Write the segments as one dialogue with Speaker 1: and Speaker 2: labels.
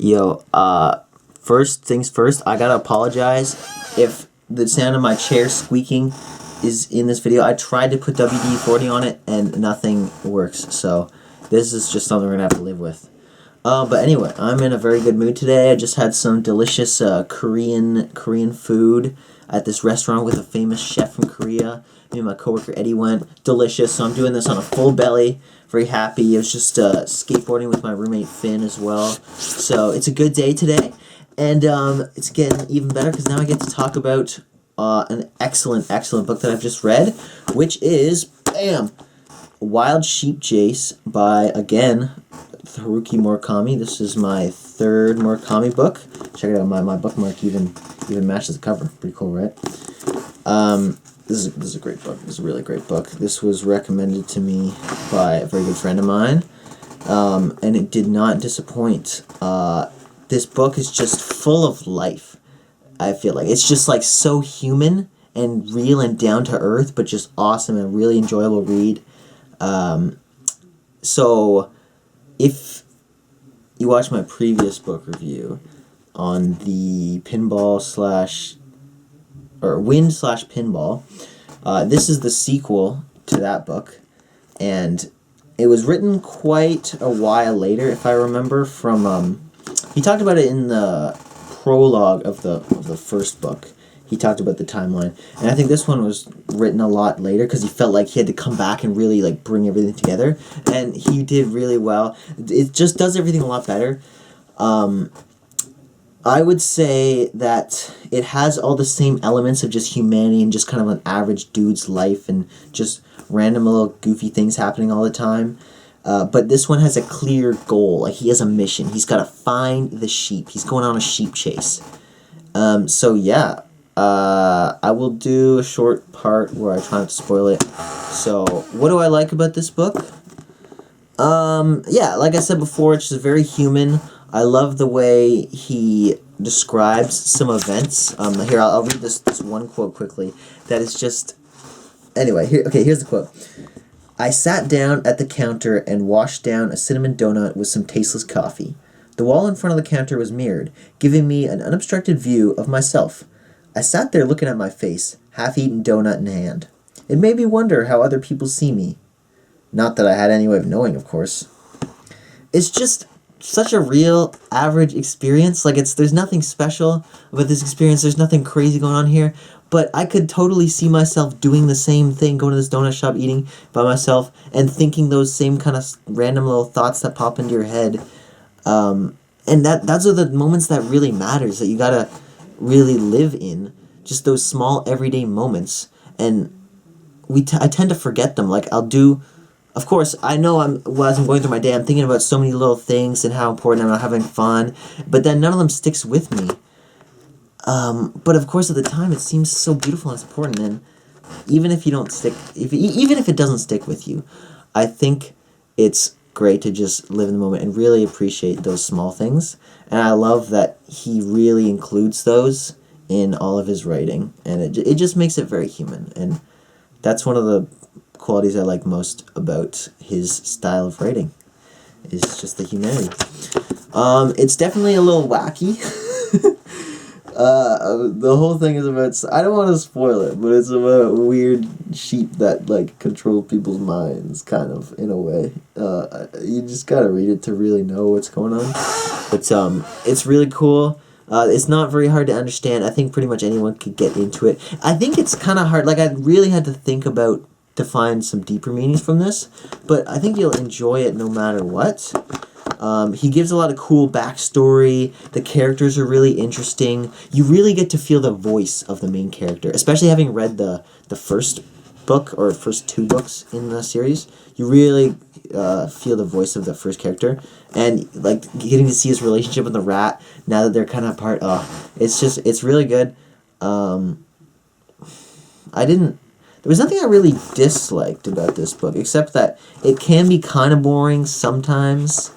Speaker 1: Yo, first things first, I gotta apologize if the sound of my chair squeaking is in this video. I tried to put WD-40 on it and nothing works, so this is just something we're gonna have to live with. But anyway, I'm in a very good mood today. I just had some delicious Korean food at this restaurant with a famous chef from Korea. Me and my coworker Eddie went. Delicious. So I'm doing this on a full belly. Very happy. I was just skateboarding with my roommate Finn as well. So it's a good day today, and it's getting even better because now I get to talk about an excellent book that I've just read, which is Wild Sheep Chase by again Haruki Murakami. This is my third Murakami book. Check it out. My bookmark even matches the cover. Pretty cool, right? This is a great book. This is a really great book. This was recommended to me by a very good friend of mine, and it did not disappoint. This book is just full of life. I feel like it's just like so human and real and down to earth, but just awesome and really enjoyable read. So if you watch my previous book review on the Wind/Pinball, this is the sequel to that book, and it was written quite a while later, if I remember from, he talked about it in the prologue of the first book. He talked about the timeline, and I think this one was written a lot later because he felt like he had to come back and really like bring everything together, and he did really well. It just does everything a lot better. I would say that it has all the same elements of just humanity and just kind of an average dude's life and just random little goofy things happening all the time. But this one has a clear goal. Like, he has a mission. He's got to find the sheep. He's going on a sheep chase. So yeah, I will do a short part where I try not to spoil it. So what do I like about this book? Yeah, like I said before, it's just very human. I love the way he describes some events. Here, I'll read this one quote quickly. That is just... Anyway, here's the quote. "I sat down at the counter and washed down a cinnamon donut with some tasteless coffee. The wall in front of the counter was mirrored, giving me an unobstructed view of myself. I sat there looking at my face, half-eaten donut in hand. It made me wonder how other people see me. Not that I had any way of knowing, of course." It's just such a real, average experience. Like, there's nothing special about this experience. There's nothing crazy going on here. But I could totally see myself doing the same thing, going to this donut shop, eating by myself, and thinking those same kind of random little thoughts that pop into your head. And those are the moments that really matters, that you gotta really live in. Just those small, everyday moments. And I tend to forget them. Like, of course, I know as I'm going through my day, I'm thinking about so many little things and how important I'm having fun, but then none of them sticks with me. But of course, at the time, it seems so beautiful and it's important, and even if it doesn't stick with you, I think it's great to just live in the moment and really appreciate those small things, and I love that he really includes those in all of his writing, and it just makes it very human, and that's one of the qualities I like most about his style of writing, is just the humanity. It's definitely a little wacky. The whole thing is about, I don't want to spoil it, but it's about weird sheep that like control people's minds, kind of, in a way. You just gotta read it to really know what's going on. But it's really cool. It's not very hard to understand. I think pretty much anyone could get into it. I think it's kind of hard. Like, I really had to think about to find some deeper meanings from this, but I think you'll enjoy it no matter what. He gives a lot of cool backstory. The characters are really interesting. You really get to feel the voice of the main character, especially having read the first book, or first two books in the series. You really feel the voice of the first character, and like getting to see his relationship with the rat now that they're kind of apart. It's really good. There was nothing I really disliked about this book, except that it can be kind of boring sometimes.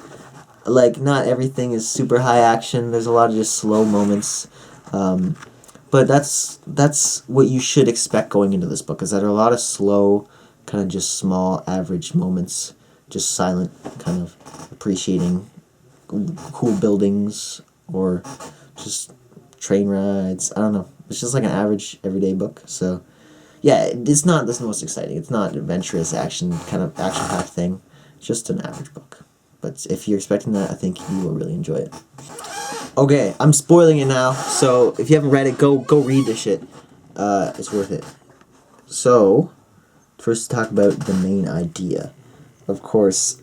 Speaker 1: Like, not everything is super high action. There's a lot of just slow moments. But that's what you should expect going into this book, is that there are a lot of slow, kind of just small, average moments, just silent, kind of appreciating cool buildings or just train rides. I don't know. It's just like an average everyday book. So yeah, it's not the most exciting. It's not adventurous action packed thing. It's just an average book. But if you're expecting that, I think you will really enjoy it. Okay, I'm spoiling it now. So if you haven't read it, go read this shit. It's worth it. So first, talk about the main idea. Of course,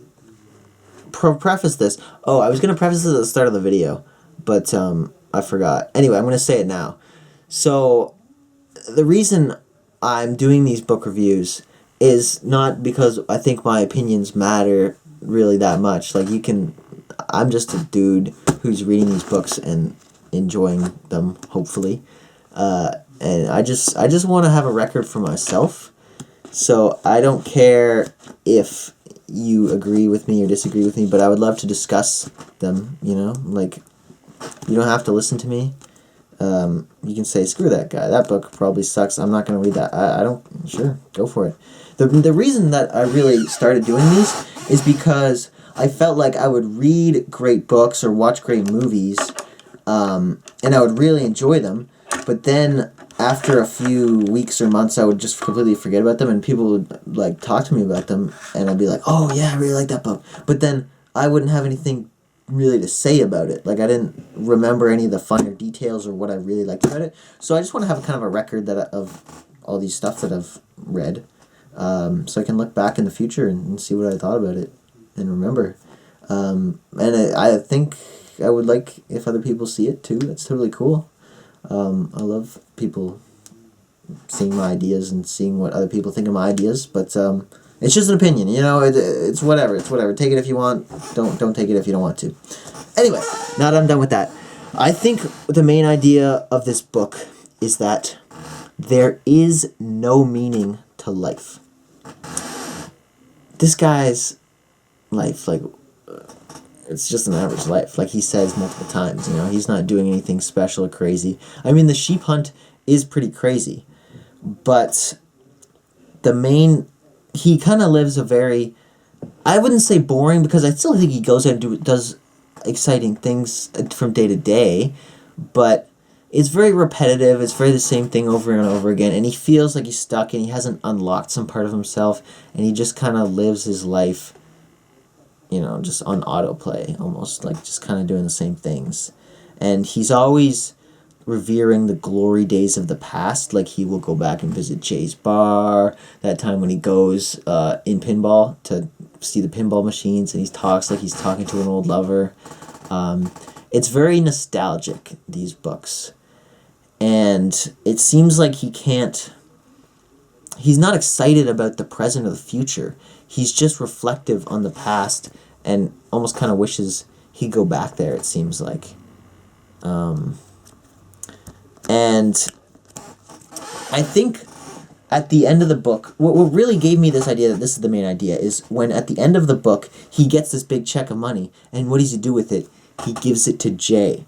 Speaker 1: preface this. Oh, I was gonna preface this at the start of the video, but I forgot. Anyway, I'm gonna say it now. So the reason I'm doing these book reviews is not because I think my opinions matter really that much. Like I'm just a dude who's reading these books and enjoying them, hopefully. And I just want to have a record for myself. So I don't care if you agree with me or disagree with me, but I would love to discuss them, like, you don't have to listen to me. You can say, screw that guy, that book probably sucks, I'm not going to read that. I don't, sure, go for it. The reason that I really started doing these is because I felt like I would read great books or watch great movies, and I would really enjoy them, but then after a few weeks or months, I would just completely forget about them, and people would, like, talk to me about them, and I'd be like, oh, yeah, I really like that book. But then I wouldn't have anything really to say about it. Like, I didn't remember any of the finer details or what I really liked about it. So I just want to have kind of a record of all these stuff that I've read, so I can look back in the future and see what I thought about it and remember. And I think I would like if other people see it, too. That's totally cool. I love people seeing my ideas and seeing what other people think of my ideas, but it's just an opinion, it's whatever. Take it if you want, don't take it if you don't want to. Anyway, now that I'm done with that, I think the main idea of this book is that there is no meaning to life. This guy's life, like, it's just an average life, like he says multiple times, he's not doing anything special or crazy. I mean, the sheep hunt is pretty crazy, but he kind of lives a very, I wouldn't say boring, because I still think he goes out and does exciting things from day to day, but it's very repetitive, it's very the same thing over and over again, and he feels like he's stuck and he hasn't unlocked some part of himself, and he just kind of lives his life just on autoplay, almost, like just kind of doing the same things. And he's always revering the glory days of the past. Like, he will go back and visit Jay's bar, that time when he goes in pinball to see the pinball machines, and he talks like he's talking to an old lover. It's very nostalgic, these books. And it seems like he's not excited about the present or the future. He's just reflective on the past and almost kind of wishes he'd go back there, it seems like. And I think at the end of the book, what really gave me this idea that this is the main idea is when at the end of the book, he gets this big check of money, and what does he do with it? He gives it to Jay,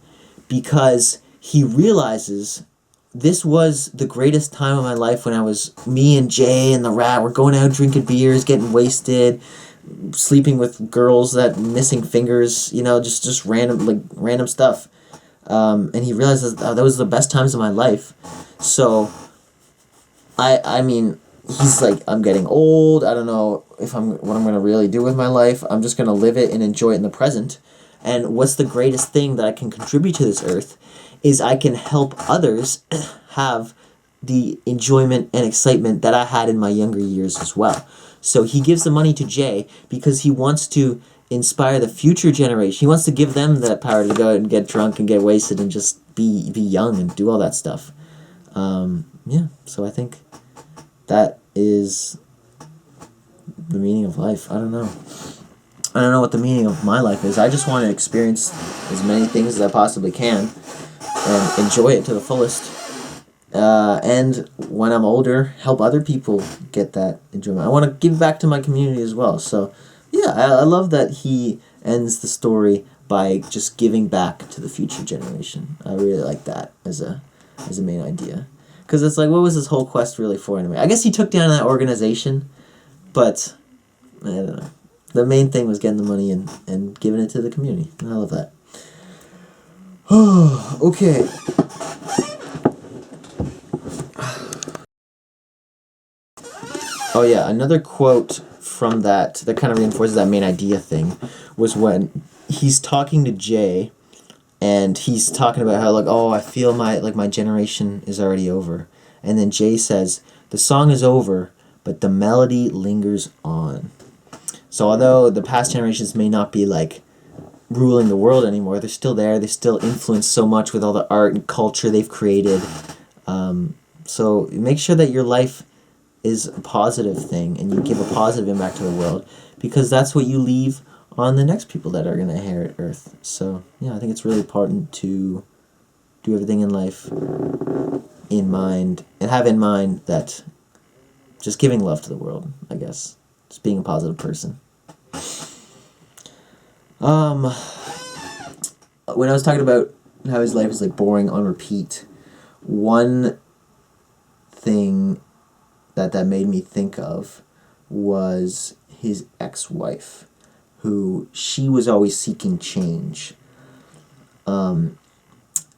Speaker 1: because he realizes this was the greatest time of my life when me and Jay and the rat were going out drinking beers, getting wasted, sleeping with girls that missing fingers, just random stuff. And he realizes that was the best times of my life. So, I mean, he's like, I'm getting old, I don't know what I'm going to really do with my life, I'm just going to live it and enjoy it in the present. And what's the greatest thing that I can contribute to this earth is I can help others have the enjoyment and excitement that I had in my younger years as well. So he gives the money to Jay because he wants to inspire the future generation. He wants to give them that power to go out and get drunk and get wasted and just be young and do all that stuff. So I think that is the meaning of life. I don't know what the meaning of my life is. I just want to experience as many things as I possibly can and enjoy it to the fullest. And when I'm older, help other people get that enjoyment. I want to give back to my community as well. So, yeah, I love that he ends the story by just giving back to the future generation. I really like that as a main idea. Because it's like, what was this whole quest really for anyway? I guess he took down that organization, but I don't know. the main thing was getting the money and giving it to the community. And I love that. Okay. Oh yeah, another quote from that kind of reinforces that main idea thing was when he's talking to Jay, and he's talking about how like, oh, I feel my generation is already over, and then Jay says the song is over, but the melody lingers on. So although the past generations may not be like ruling the world anymore, they're still there. They still influence so much with all the art and culture they've created. So make sure that your life is a positive thing and you give a positive impact to the world, because that's what you leave on the next people that are going to inherit Earth. So yeah, I think it's really important to do everything in life in mind and have in mind that just giving love to the world, I guess. Just being a positive person. When I was talking about how his life is like boring on repeat, one thing that made me think of was his ex-wife, who she was always seeking change. Near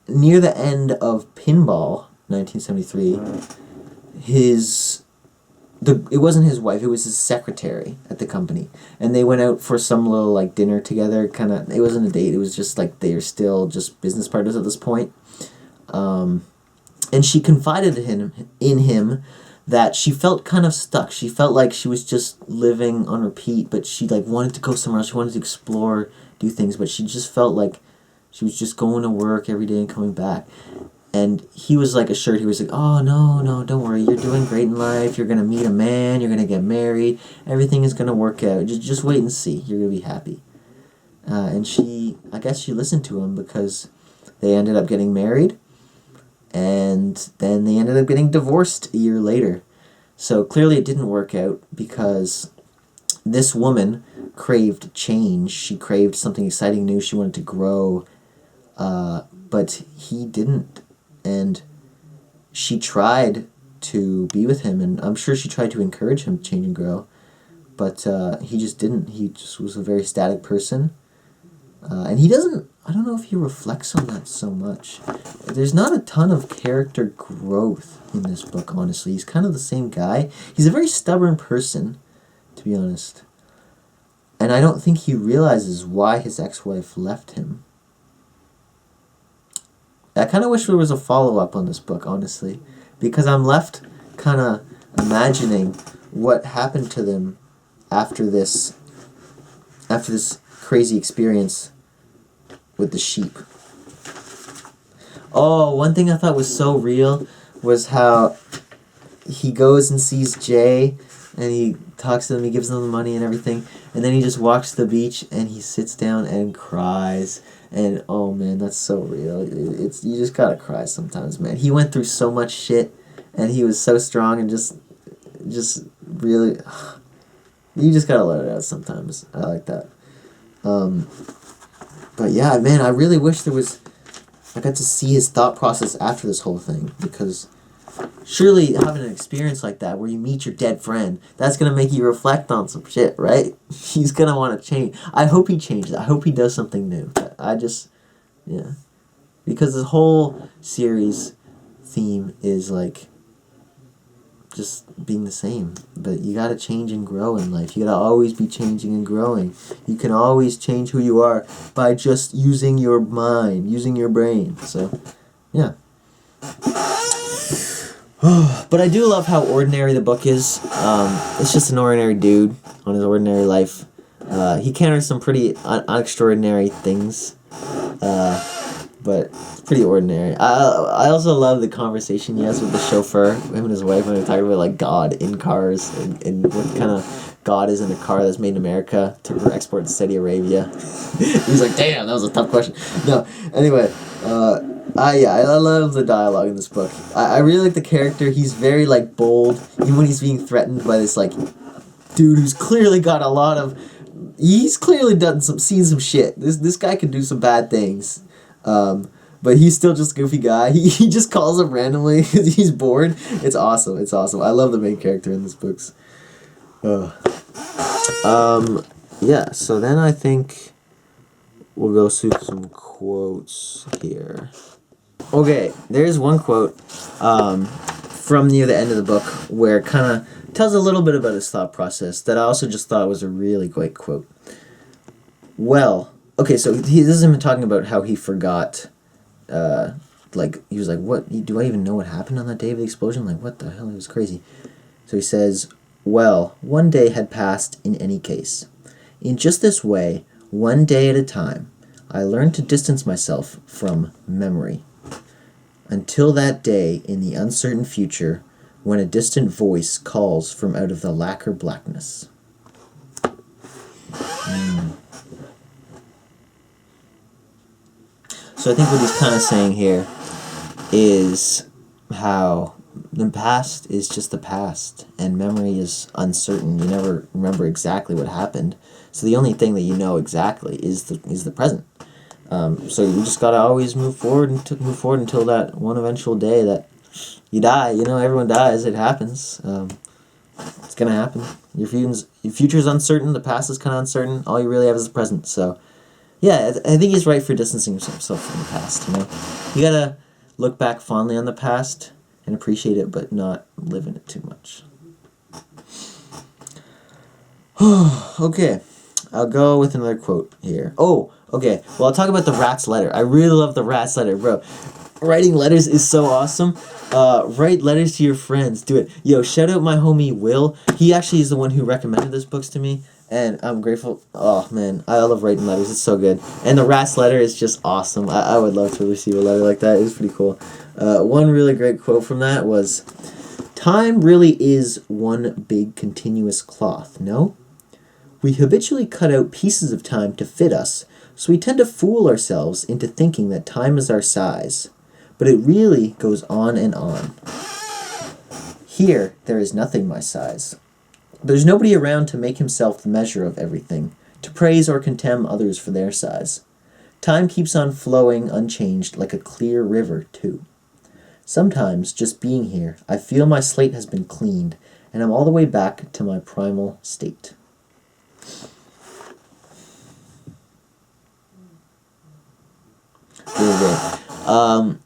Speaker 1: the end of Pinball, 1973, it wasn't his wife, it was his secretary at the company, and they went out for some little like dinner together. It wasn't a date, it was just like they're still just business partners at this point. And she confided in him that she felt kind of stuck. She felt like she was just living on repeat, but she like wanted to go somewhere else. She wanted to explore, do things, but she just felt like she was just going to work every day and coming back. And he was like assured, he was like, oh, no, don't worry. You're doing great in life. You're going to meet a man. You're going to get married. Everything is going to work out. Just wait and see. You're going to be happy. And I guess she listened to him, because they ended up getting married. And then they ended up getting divorced a year later. So clearly it didn't work out, because this woman craved change. She craved something exciting new. She wanted to grow. But he didn't. And she tried to be with him, and I'm sure she tried to encourage him to change and grow. But he just didn't. He just was a very static person. And he doesn't, I don't know if he reflects on that so much. There's not a ton of character growth in this book, honestly. He's kind of the same guy. He's a very stubborn person, to be honest. And I don't think he realizes why his ex-wife left him. I kind of wish there was a follow-up on this book, honestly. Because I'm left kind of imagining what happened to them after this crazy experience with the sheep. Oh, one thing I thought was so real was how he goes and sees Jay, and he talks to them, he gives them the money and everything, and then he just walks to the beach and he sits down and cries. And oh man, that's so real. You just gotta cry sometimes, man. He went through so much shit, and he was so strong, and just really, you just gotta let it out sometimes. I like that. But yeah, man, I really wish I got to see his thought process after this whole thing, because surely having an experience like that where you meet your dead friend, that's going to make you reflect on some shit, right? He's going to want to change. I hope he changes. I hope he does something new. Yeah. Because this whole series theme is like just being the same. But you got to change and grow in life. You got to always be changing and growing. You can always change who you are by just using your mind, using your brain. So, yeah. But I do love how ordinary the book is. It's just an ordinary dude on his ordinary life. He encounters some pretty unextraordinary things, but it's pretty ordinary. I also love the conversation he has with the chauffeur, him and his wife, when they're talking about like God in cars and what kind of God is in a car that's made in America for export to Saudi Arabia. He's like, damn, that was a tough question. No, anyway. I love the dialogue in this book. I really like the character. He's very like bold, even when he's being threatened by this like dude who's clearly got a lot of. He's clearly seen some shit. This guy can do some bad things, but he's still just a goofy guy. He just calls him randomly because he's bored. It's awesome. I love the main character in this books. yeah, so then I think we'll go through some quotes here. Okay, there's one quote from near the end of the book where it kind of tells a little bit about his thought process that I also just thought was a really great quote. Well, okay, so this is him talking about how he forgot, like, he was like, what, do I even know what happened on that day of the explosion? Like, what the hell, it was crazy. So he says, well, one day had passed in any case. In just this way, one day at a time, I learned to distance myself from memory. Until that day in the uncertain future, when a distant voice calls from out of the lacquer blackness. So I think what he's kind of saying here is how the past is just the past, and memory is uncertain. You never remember exactly what happened. So the only thing that you know exactly is the present. So you just gotta always move forward until that one eventual day that you die. You know, everyone dies. It happens. It's gonna happen. Your future's uncertain. The past is kind of uncertain. All you really have is the present. So, yeah, I think he's right for distancing himself from the past. You know, you gotta look back fondly on the past and appreciate it, but not live in it too much. Okay, I'll go with another quote here. Oh, okay. Well, I'll talk about the rat's letter. I really love the rat's letter, bro. Writing letters is so awesome. Write letters to your friends. Do it. Yo, shout out my homie Will. He actually is the one who recommended this books to me, and I'm grateful. Oh, man. I love writing letters. It's so good. And the rat's letter is just awesome. I would love to receive a letter like that. It's pretty cool. One really great quote from that was, time really is one big continuous cloth, no? We habitually cut out pieces of time to fit us, so we tend to fool ourselves into thinking that time is our size. But it really goes on and on. Here, there is nothing my size. There's nobody around to make himself the measure of everything, to praise or contemn others for their size. Time keeps on flowing unchanged like a clear river, too. Sometimes, just being here, I feel my slate has been cleaned, and I'm all the way back to my primal state. Really great.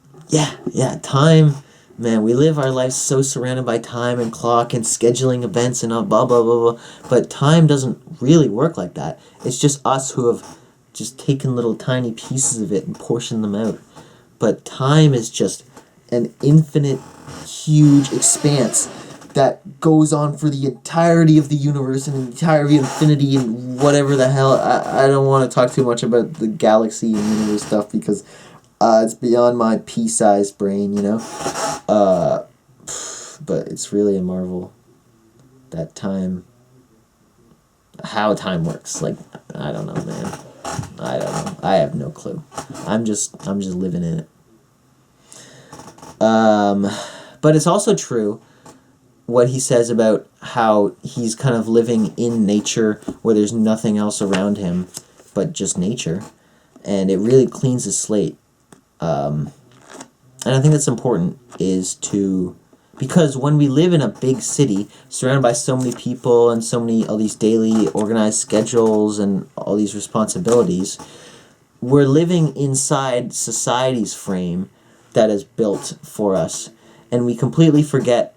Speaker 1: Yeah, time, man, we live our lives so surrounded by time and clock and scheduling events and blah, blah, blah, blah, but time doesn't really work like that. It's just us who have just taken little tiny pieces of it and portioned them out. But time is just an infinite, huge expanse that goes on for the entirety of the universe and the entirety of infinity and whatever the hell. I don't want to talk too much about the galaxy and universe stuff because it's beyond my pea-sized brain, you know? But it's really a marvel that time, how time works. Like, I don't know, man. I don't know. I have no clue. I'm just living in it. But it's also true what he says about how he's kind of living in nature where there's nothing else around him but just nature. And it really cleans his slate. And I think that's important because when we live in a big city surrounded by so many people and all these daily organized schedules and all these responsibilities, we're living inside society's frame that is built for us, and we completely forget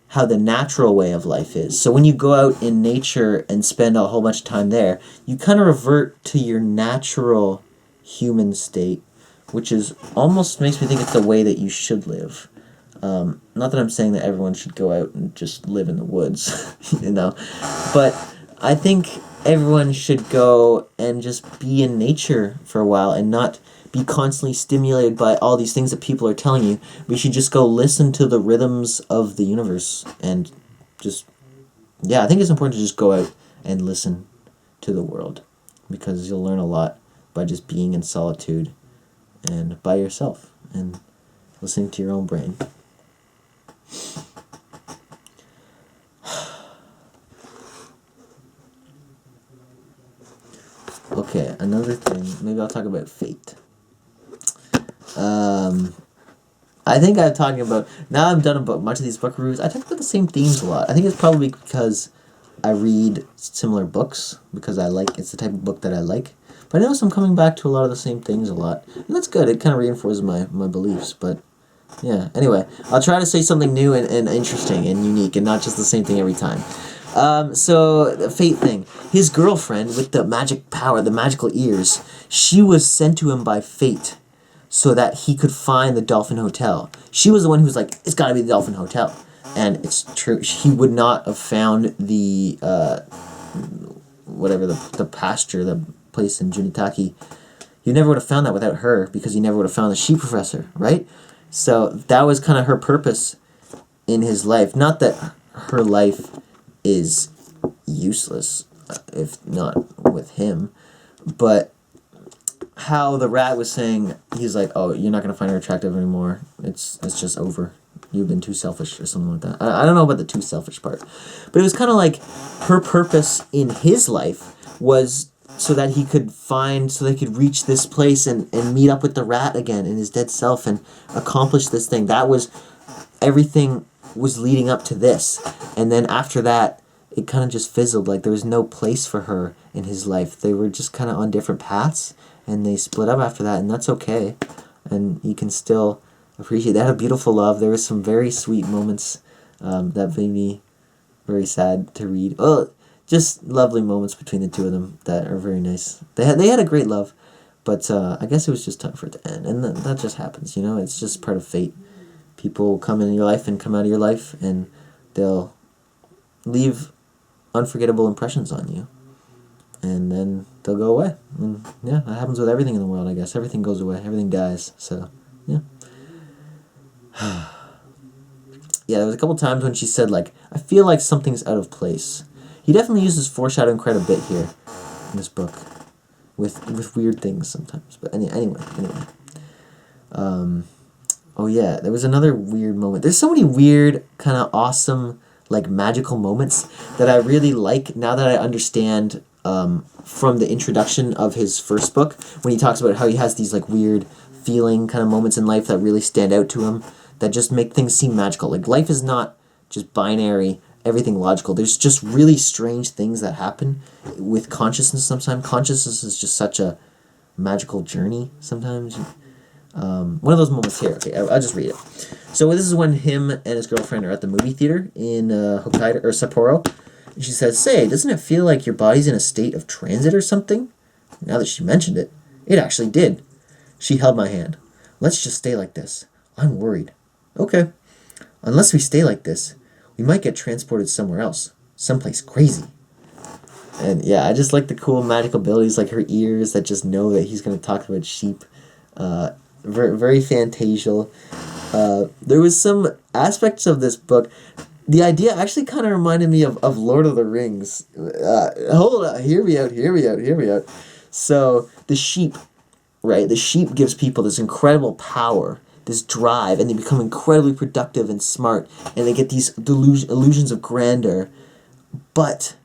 Speaker 1: how the natural way of life is. So when you go out in nature and spend a whole bunch of time there, you kind of revert to your natural human state, which is almost makes me think it's the way that you should live. Not that I'm saying that everyone should go out and just live in the woods, you know, but I think everyone should go and just be in nature for a while and not be constantly stimulated by all these things that people are telling you. We should just go listen to the rhythms of the universe and just, yeah, I think it's important to just go out and listen to the world because you'll learn a lot by just being in solitude and by yourself and listening to your own brain. Okay, another thing, maybe I'll talk about fate. I think I'm talking about, now I'm done about much of these book reviews, I talk about the same themes a lot. I think it's probably because I read similar books because it's the type of book that I like. But I notice I'm coming back to a lot of the same things a lot. And that's good. It kind of reinforces my beliefs. But yeah, anyway, I'll try to say something new and interesting and unique and not just the same thing every time. So, the fate thing. His girlfriend with the magic power, the magical ears, she was sent to him by fate so that he could find the Dolphin Hotel. She was the one who was like, it's gotta be the Dolphin Hotel. And it's true, he would not have found the, the pasture, the place in Junitaki. You never would have found that without her, because you never would have found the sheep professor, right? So that was kind of her purpose in his life. Not that her life is useless, if not with him, but how the rat was saying, he's like, oh, you're not going to find her attractive anymore. It's just over. You've been too selfish or something like that. I don't know about the too selfish part. But it was kind of like her purpose in his life was so that he could so they could reach this place and meet up with the rat again in his dead self and accomplish this thing. That was, everything was leading up to this. And then after that, it kind of just fizzled. Like there was no place for her in his life. They were just kind of on different paths and they split up after that, and that's okay. And you can still appreciate. They had a beautiful love. There was some very sweet moments that made me very sad to read. Well, just lovely moments between the two of them that are very nice. They had a great love, but I guess it was just time for it to end, and that just happens. It's just part of fate. People come in your life and come out of your life, and they'll leave unforgettable impressions on you, and then they'll go away. And yeah, that happens with everything in the world. I guess everything goes away. Everything dies. So yeah. Yeah, there was a couple times when she said, like, I feel like something's out of place. He definitely uses foreshadowing quite a bit here in this book with weird things sometimes. But anyway. Oh yeah, there was another weird moment. There's so many weird, kind of awesome, like, magical moments that I really like now that I understand from the introduction of his first book, when he talks about how he has these, like, weird feeling kind of moments in life that really stand out to him, that just make things seem magical. Like, life is not just binary, everything logical. There's just really strange things that happen with consciousness sometimes. Consciousness is just such a magical journey sometimes. One of those moments here. Okay, I'll just read it. So this is when him and his girlfriend are at the movie theater in Hokkaido, or Sapporo. And she says, say, doesn't it feel like your body's in a state of transit or something? Now that she mentioned it, it actually did. She held my hand. Let's just stay like this. I'm worried. Okay. Unless we stay like this, we might get transported somewhere else. Someplace crazy. And yeah, I just like the cool magical abilities, like her ears that just know that he's going to talk about sheep. Very, very Fantasia. There was some aspects of this book. The idea actually kind of reminded me of Lord of the Rings. Hold on. Hear me out. So, the sheep, right? The sheep gives people this incredible power, this drive, and they become incredibly productive and smart, and they get these illusions of grandeur, but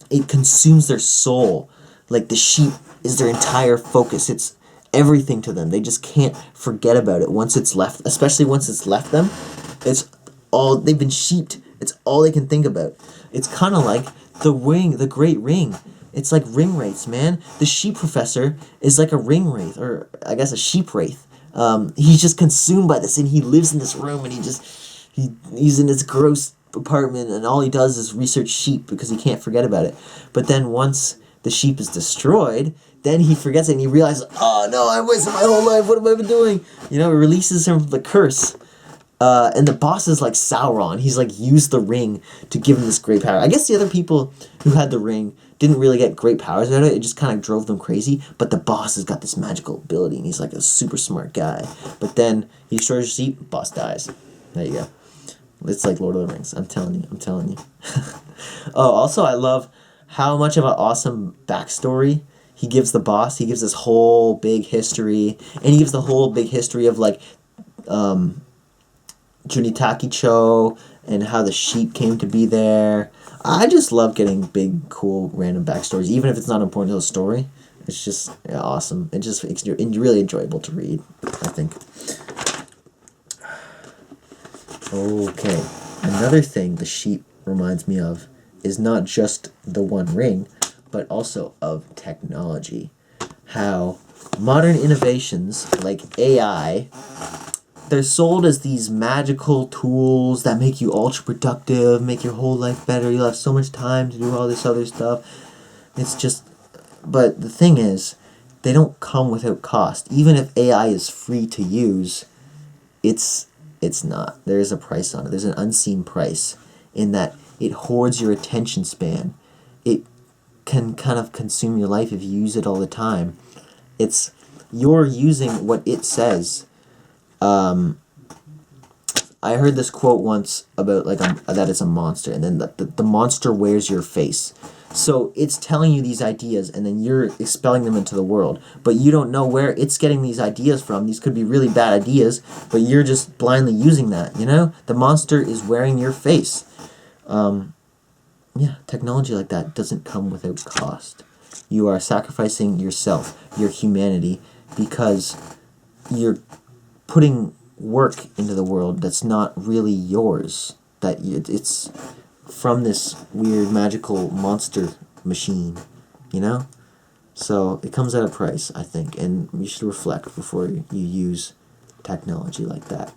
Speaker 1: it consumes their soul. Like, the sheep is their entire focus. It's everything to them. They just can't forget about it once it's left, especially once it's left them. It's all, they've been sheeped. It's all they can think about. It's kind of like the ring, the great ring. It's like ring wraiths, man. The sheep professor is like a ring wraith, or I guess a sheep wraith. He's just consumed by this, and he lives in this room, and he's in this gross apartment, and all he does is research sheep because he can't forget about it. But then once the sheep is destroyed, then he forgets it, and he realizes, oh no, I wasted my whole life, what have I been doing? It releases him from the curse. And the boss is like Sauron. He's like used the ring to give him this great power. I guess the other people who had the ring didn't really get great powers out of it. It just kind of drove them crazy. But the boss has got this magical ability, and he's like a super smart guy. But then he destroys his sheep, boss dies. There you go. It's like Lord of the Rings. I'm telling you. Oh, also I love how much of an awesome backstory he gives the boss. He gives this whole big history, and he gives the whole big history of like Junitaki-cho and how the sheep came to be there. I just love getting big, cool, random backstories, even if it's not important to the story. It's just awesome. It's really enjoyable to read, I think. Okay, another thing the sheep reminds me of is not just the One Ring, but also of technology. How modern innovations like AI, they're sold as these magical tools that make you ultra productive, make your whole life better. You'll have so much time to do all this other stuff. It's just, but the thing is, they don't come without cost. Even if AI is free to use, it's not. There is a price on it. There's an unseen price in that it hoards your attention span. It can kind of consume your life if you use it all the time. You're using what it says. I heard this quote once about that it's a monster, and then the monster wears your face. So it's telling you these ideas, and then you're expelling them into the world. But you don't know where it's getting these ideas from. These could be really bad ideas, but you're just blindly using that, you know? The monster is wearing your face. Yeah, technology like that doesn't come without cost. You are sacrificing yourself, your humanity, because you're putting work into the world that's not really yours. It's from this weird magical monster machine, you know? So it comes at a price, I think, and you should reflect before you use technology like that.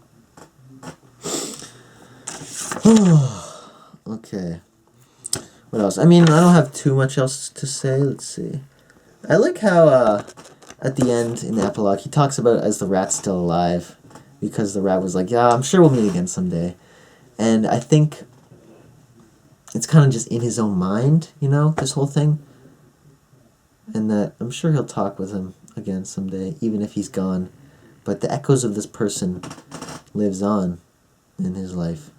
Speaker 1: Okay. What else? I mean, I don't have too much else to say. Let's see. I like how at the end in the epilogue he talks about as the rat's still alive, because the rat was like, yeah, I'm sure we'll meet again someday. And I think it's kind of just in his own mind, you know, this whole thing. And that I'm sure he'll talk with him again someday, even if he's gone. But the echoes of this person lives on in his life.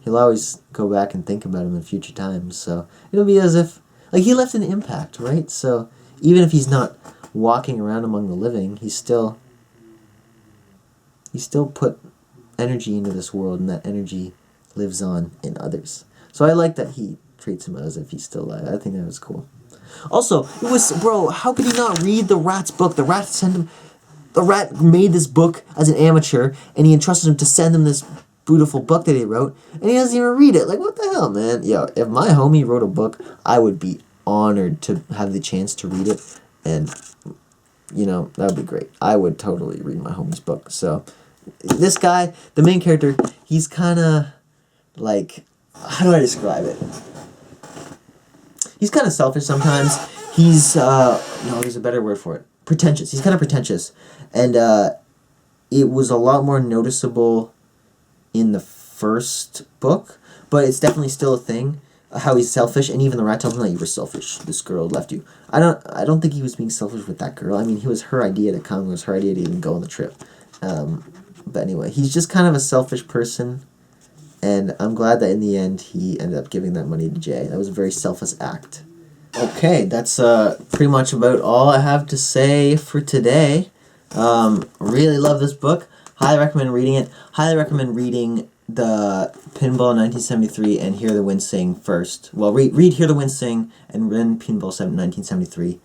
Speaker 1: He'll always go back and think about him in future times. So it'll be as if, like, he left an impact, right? So even if he's not walking around among the living, he still put energy into this world, and that energy lives on in others. So I like that he treats him as if he's still alive. I think that was cool. Also, it was, bro, how could he not read the rat's book? The rat made this book as an amateur, and he entrusted him to send him this beautiful book that he wrote, and he doesn't even read it. Like, what the hell, man? Yo, if my homie wrote a book, I would be honored to have the chance to read it, and, you know, that would be great. I would totally read my homie's book. So, this guy, the main character, he's kind of, like, how do I describe it? He's kind of selfish sometimes. He's, no, there's a better word for it. Pretentious. He's kind of pretentious. And, it was a lot more noticeable in the first book, but it's definitely still a thing, how he's selfish, and even the rat tells him that you were selfish. This girl left you. I don't think he was being selfish with that girl. I mean, it was her idea to come. It was her idea to even go on the trip. But anyway, he's just kind of a selfish person, and I'm glad that in the end he ended up giving that money to Jay. That was a very selfless act. Okay, that's pretty much about all I have to say for today. Really love this book. Highly recommend reading it. Highly recommend reading the Pinball 1973 and Hear the Wind Sing first. Well, read Hear the Wind Sing and then Pinball 1973,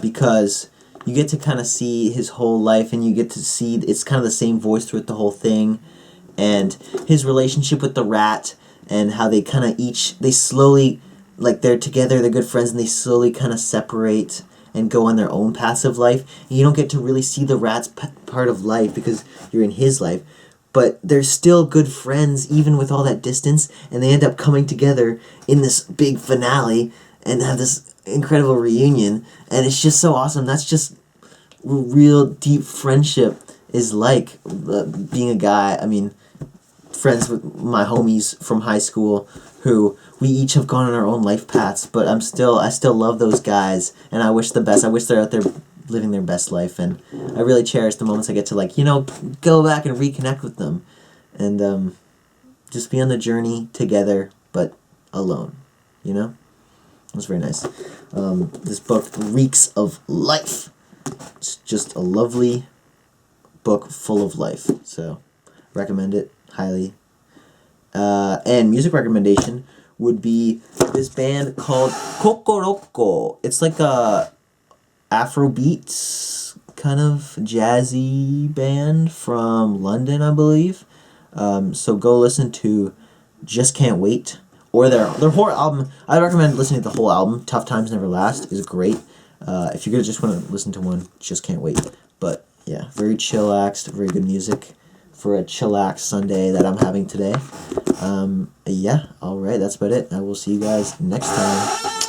Speaker 1: because you get to kind of see his whole life, and you get to see it's kind of the same voice throughout the whole thing, and his relationship with the rat, and how they kind of they slowly, like, they're together, they're good friends, and they slowly kind of separate and go on their own passive life. And you don't get to really see the rat's part of life because you're in his life. But they're still good friends even with all that distance, and they end up coming together in this big finale and have this incredible reunion, and it's just so awesome. That's just real deep friendship is like, being a guy. I mean, friends with my homies from high school who we each have gone on our own life paths, but I still love those guys, and I wish the best. I wish they're out there living their best life, and I really cherish the moments I get to, like, you know, go back and reconnect with them, and just be on the journey together, but alone, you know? It was very nice. This book reeks of life. It's just a lovely book full of life, so recommend it highly. And music recommendation would be this band called Kokoroko. It's like a Afrobeats kind of jazzy band from London, I believe. So go listen to Just Can't Wait or their whole album. I'd recommend listening to the whole album. Tough Times Never Last is great. If you're gonna just want to listen to one, just can't wait. But yeah, very chillaxed, very good music for a chillax Sunday that I'm having today. Yeah, alright, that's about it. I will see you guys next time.